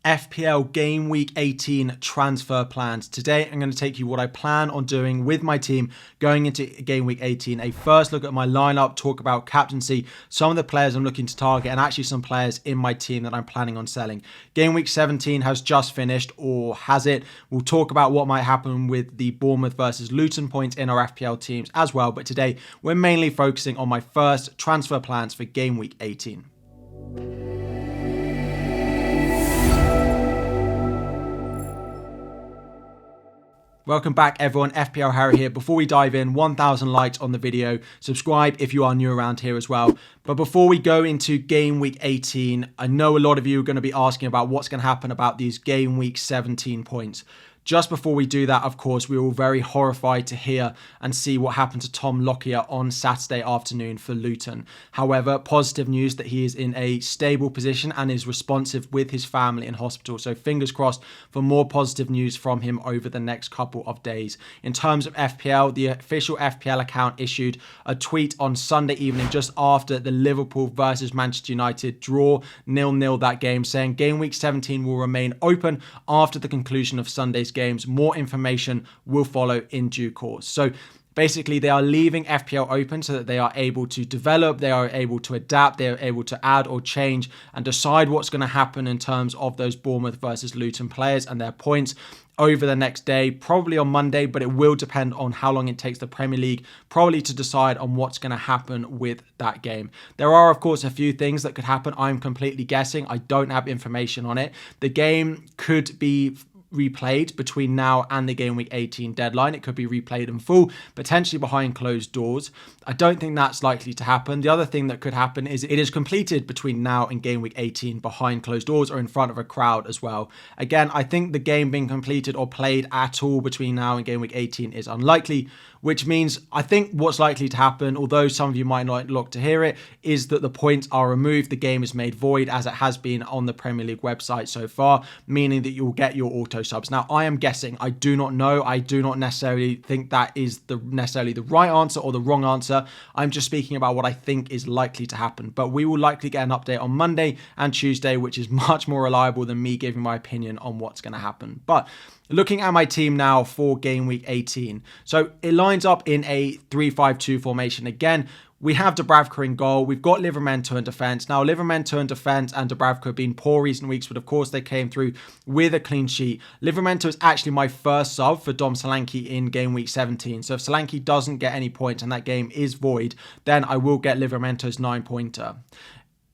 FPL Game Week 18 Transfer Plans. Today, I'm going to take you what I plan on doing with my team going into Game Week 18. A first look at my lineup, talk about captaincy, some of the players I'm looking to target, and actually some players in my team that I'm planning on selling. Game Week 17 has just finished, or has it? We'll talk about what might happen with the Bournemouth versus Luton points in our FPL teams as well. But today, we're mainly focusing on my first transfer plans for Game Week 18. Welcome back everyone, FPL Harry here. Before we dive in, 1,000 likes on the video. Subscribe if you are new around here as well. But before we go into Game Week 18, I know a lot of you are going to be asking about what's going to happen about these Game Week 17 points. Just before we do that, of course, we were all very horrified to hear and see what happened to Tom Lockyer on Saturday afternoon for Luton. However, positive news that he is in a stable position and is responsive with his family in hospital. So fingers crossed for more positive news from him over the next couple of days. In terms of FPL, the official FPL account issued a tweet on Sunday evening just after the Liverpool versus Manchester United draw 0-0 that game, saying Game Week 17 will remain open after the conclusion of Sunday's games. More information will follow in due course. So basically, they are leaving FPL open so that they are able to develop, they are able to adapt, they are able to add or change and decide what's going to happen in terms of those Bournemouth versus Luton players and their points over the next day, probably on Monday, but it will depend on how long it takes the Premier League probably to decide on what's going to happen with that game. There are, of course, a few things that could happen. I'm completely guessing. I don't have information on it. The game could be replayed between now and the Game Week 18 deadline. It could be replayed in full, potentially behind closed doors. I don't think that's likely to happen. The other thing that could happen is it is completed between now and Game Week 18 behind closed doors or in front of a crowd as well. Again, I think the game being completed or played at all between now and Game Week 18 is unlikely, which means I think what's likely to happen, although some of you might not like to hear it, is that the points are removed, the game is made void as it has been on the Premier League website so far, meaning that you'll get your auto subs. Now, I am guessing. I do not know. I do not necessarily think that is necessarily the right answer or the wrong answer. I'm just speaking about what I think is likely to happen. But we will likely get an update on Monday and Tuesday, which is much more reliable than me giving my opinion on what's going to happen. But looking at my team now for Game Week 18. So it lines up in a 3-5-2 formation again. We have Dubravka in goal. We've got Livramento in defence. Now, Livramento in defence and Dubravka have been poor recent weeks, but of course they came through with a clean sheet. Livramento is actually my first sub for Dom Solanke in Game Week 17. So if Solanke doesn't get any points and that game is void, then I will get Livramento's 9-pointer.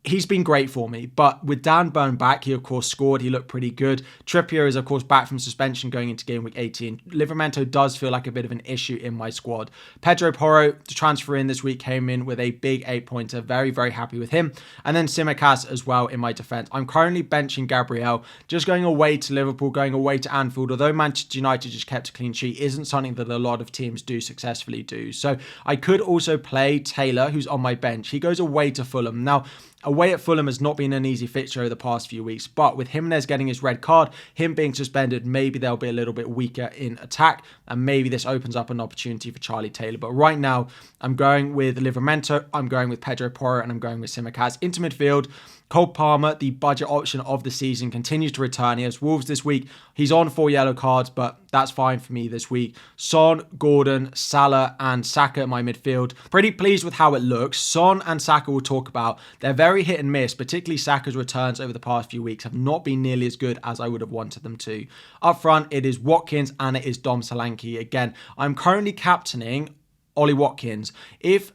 He's been great for me, but with Dan Burn back, he of course scored. He looked pretty good. Trippier is of course back from suspension going into Game Week 18. Livramento does feel like a bit of an issue in my squad. Pedro Porro, to transfer in this week, came in with a big 8-pointer. Very, very happy with him. And then Tsimikas as well in my defence. I'm currently benching Gabriel, just going away to Liverpool, going away to Anfield. Although Manchester United just kept a clean sheet, isn't something that a lot of teams do successfully do. So I could also play Taylor, who's on my bench. He goes away to Fulham. Now, away at Fulham has not been an easy fixture over the past few weeks, but with Jimenez getting his red card, him being suspended, maybe they'll be a little bit weaker in attack, and maybe this opens up an opportunity for Charlie Taylor. But right now, I'm going with Livramento, I'm going with Pedro Porro, and I'm going with Tsimikas. Into midfield, Cole Palmer, the budget option of the season, continues to return. He has Wolves this week. He's on 4 yellow cards, but that's fine for me this week. Son, Gordon, Salah, and Saka in my midfield. Pretty pleased with how it looks. Son and Saka we'll talk about. They're very hit and miss, particularly Saka's returns over the past few weeks have not been nearly as good as I would have wanted them to. Up front, it is Watkins and it is Dom Solanke. Again, I'm currently captaining Ollie Watkins. If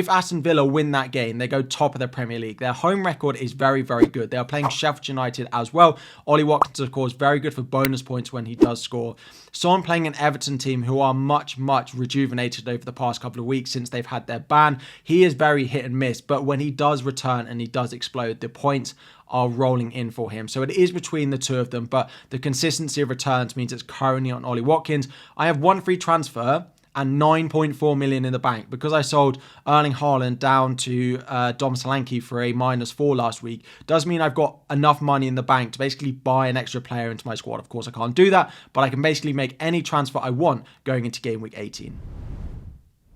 Aston Villa win that game, they go top of the Premier League. Their home record is very, very good. They are playing Sheffield United as well. Ollie Watkins, of course, very good for bonus points when he does score. Son playing an Everton team who are much, much rejuvenated over the past couple of weeks since they've had their ban. He is very hit and miss, but when he does return and he does explode, the points are rolling in for him. So it is between the two of them, but the consistency of returns means it's currently on Ollie Watkins. I have one free transfer and 9.4 million in the bank because I sold Erling Haaland down to Dom Solanke for a -4 last week. Does mean I've got enough money in the bank to basically buy an extra player into my squad. Of course, I can't do that, but I can basically make any transfer I want going into Game Week 18.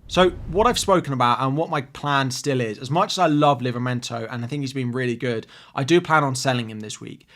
So what I've spoken about and what my plan still is, as much as I love Livramento and I think he's been really good, I do plan on selling him this week.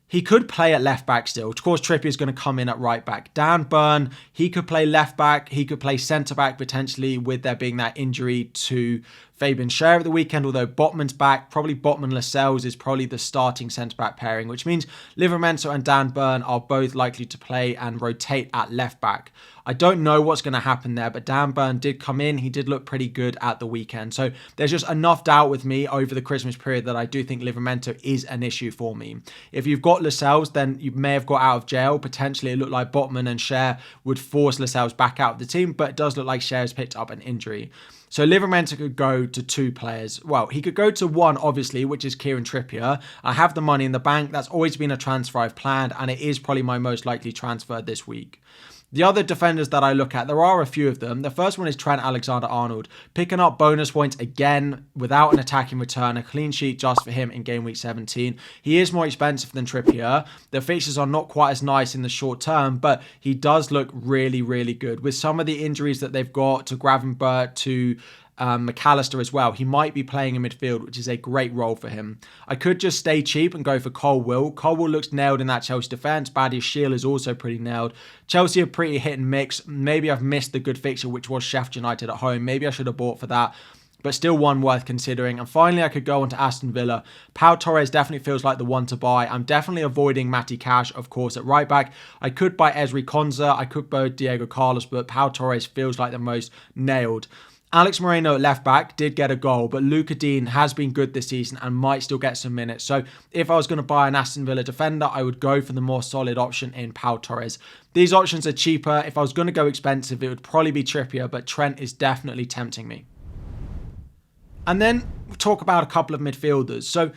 He could play at left back still. Of course, Trippier is going to come in at right back. Dan Burn, he could play left back. He could play centre back potentially, with there being that injury to Fabian Schär at the weekend, although Botman's back. Probably Botman Lascelles is probably the starting centre-back pairing, which means Livramento and Dan Burn are both likely to play and rotate at left back. I don't know what's going to happen there, but Dan Burn did come in. He did look pretty good at the weekend. So there's just enough doubt with me over the Christmas period that I do think Livramento is an issue for me. If you've got Lascelles, then you may have got out of jail. Potentially, it looked like Botman and Schär would force Lascelles back out of the team, but it does look like Schär has picked up an injury. So Livramento could go to 2 players. Well, he could go to 1, obviously, which is Kieran Trippier. I have the money in the bank. That's always been a transfer I've planned, and it is probably my most likely transfer this week. The other defenders that I look at, there are a few of them. The first one is Trent Alexander-Arnold, picking up bonus points again without an attacking return, a clean sheet just for him in game week 17. He is more expensive than Trippier. The fixtures are not quite as nice in the short term, but he does look really, really good. With some of the injuries that they've got to Gravenberch, to McAllister as well, he might be playing in midfield, which is a great role for him. I could just stay cheap and go for Colwill. Colwill looks nailed in that Chelsea defence. Badiashile is also pretty nailed. Chelsea are pretty hit and mix. Maybe I've missed the good fixture, which was Sheffield United at home. Maybe I should have bought for that, but still one worth considering. And finally, I could go on to Aston Villa. Pau Torres definitely feels like the one to buy. I'm definitely avoiding Matty Cash, of course, at right back. I could buy Ezri Konsa. I could buy Diego Carlos, but Pau Torres feels like the most nailed. Alex Moreno at left back did get a goal, but Luca Dean has been good this season and might still get some minutes. So if I was going to buy an Aston Villa defender, I would go for the more solid option in Pau Torres. These options are cheaper. If I was going to go expensive, it would probably be Trippier, but Trent is definitely tempting me. And then we'll talk about a couple of midfielders. So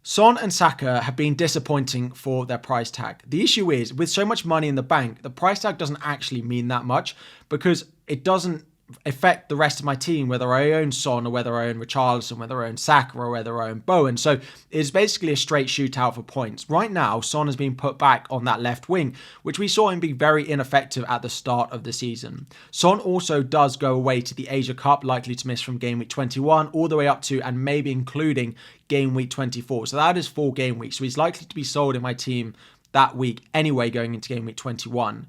Son and Saka have been disappointing for their price tag. The issue is, with so much money in the bank, the price tag doesn't actually mean that much because it doesn't affect the rest of my team, whether I own Son or whether I own Richarlison, whether I own Saka or whether I own Bowen. So it's basically a straight shootout for points. Right now, Son has been put back on that left wing, which we saw him be very ineffective at the start of the season. Son also does go away to the Asia Cup, likely to miss from game week 21 all the way up to and maybe including game week 24. So that is 4 game weeks. So he's likely to be sold in my team that week anyway, going into game week 21.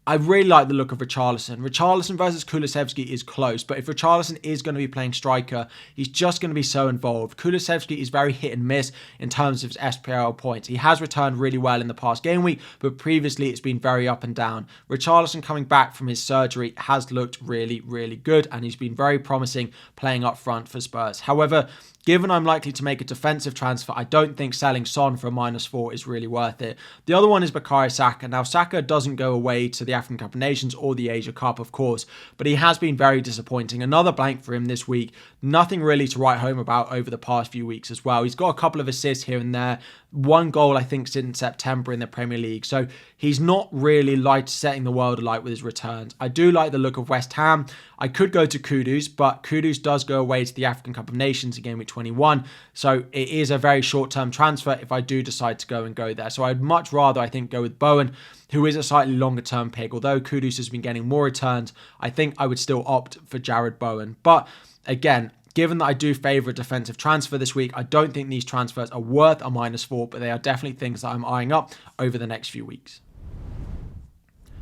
I really like the look of Richarlison. Richarlison versus Kulusevski is close, but if Richarlison is going to be playing striker, he's just going to be so involved. Kulusevski is very hit and miss in terms of his FPL points. He has returned really well in the past game week, but previously it's been very up and down. Richarlison coming back from his surgery has looked really, really good, and he's been very promising playing up front for Spurs. However, given I'm likely to make a defensive transfer, I don't think selling Son for a -4 is really worth it. The other one is Bukayo Saka. Now, Saka doesn't go away to the African Cup of Nations or the Asia Cup, of course, but he has been very disappointing. Another blank for him this week. Nothing really to write home about over the past few weeks as well. He's got a couple of assists here and there. 1 goal, I think, since September in the Premier League. So he's not really setting the world alight with his returns. I do like the look of West Ham. I could go to Kudus, but Kudus does go away to the African Cup of Nations in game week 21. So it is a very short-term transfer if I do decide to go there. So I'd much rather, I think, go with Bowen, who is a slightly longer-term pick. Although Kudus has been getting more returns, I think I would still opt for Jared Bowen. But again, given that I do favour a defensive transfer this week, I don't think these transfers are worth a -4, but they are definitely things that I'm eyeing up over the next few weeks.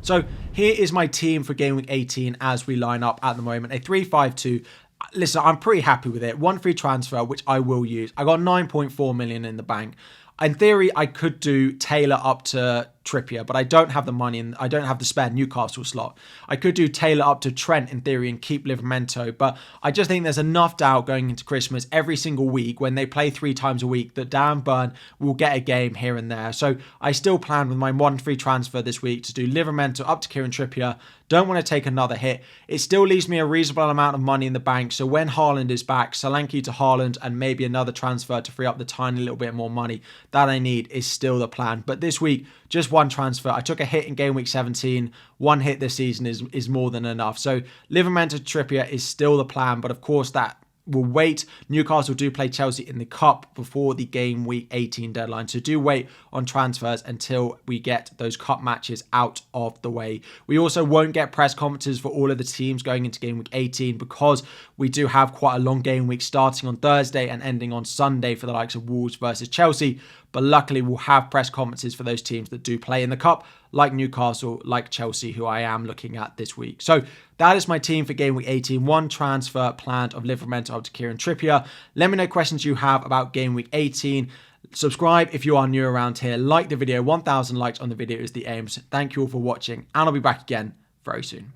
So here is my team for game week 18 as we line up at the moment. A 3-5-2. Listen, I'm pretty happy with it. 1 free transfer, which I will use. I got 9.4 million in the bank. In theory, I could do Taylor up to Trippier, but I don't have the money and I don't have the spare Newcastle slot. I could do Taylor up to Trent in theory and keep Livramento, but I just think there's enough doubt going into Christmas every single week when they play 3 times a week that Dan Burn will get a game here and there. So I still plan with my 1 free transfer this week to do Livramento up to Kieran Trippier. Don't want to take another hit. It still leaves me a reasonable amount of money in the bank. So when Haaland is back, Solanke to Haaland and maybe another transfer to free up the tiny little bit more money that I need is still the plan. But this week, just 1 transfer. I took a hit in game week 17. 1 hit this season is more than enough. So Livramento Trippier is still the plan. But of course, that will wait. Newcastle do play Chelsea in the Cup before the game week 18 deadline. So do wait on transfers until we get those Cup matches out of the way. We also won't get press conferences for all of the teams going into game week 18 because we do have quite a long game week starting on Thursday and ending on Sunday for the likes of Wolves versus Chelsea. but luckily we'll have press conferences for those teams that do play in the cup, like Newcastle, like Chelsea, who I am looking at this week. So that is my team for Game Week 18. One transfer planned of Livramento up to Kieran Trippier. Let me know questions you have about Game Week 18. Subscribe if you are new around here. Like the video. 1,000 likes on the video is the aim. So thank you all for watching, and I'll be back again very soon.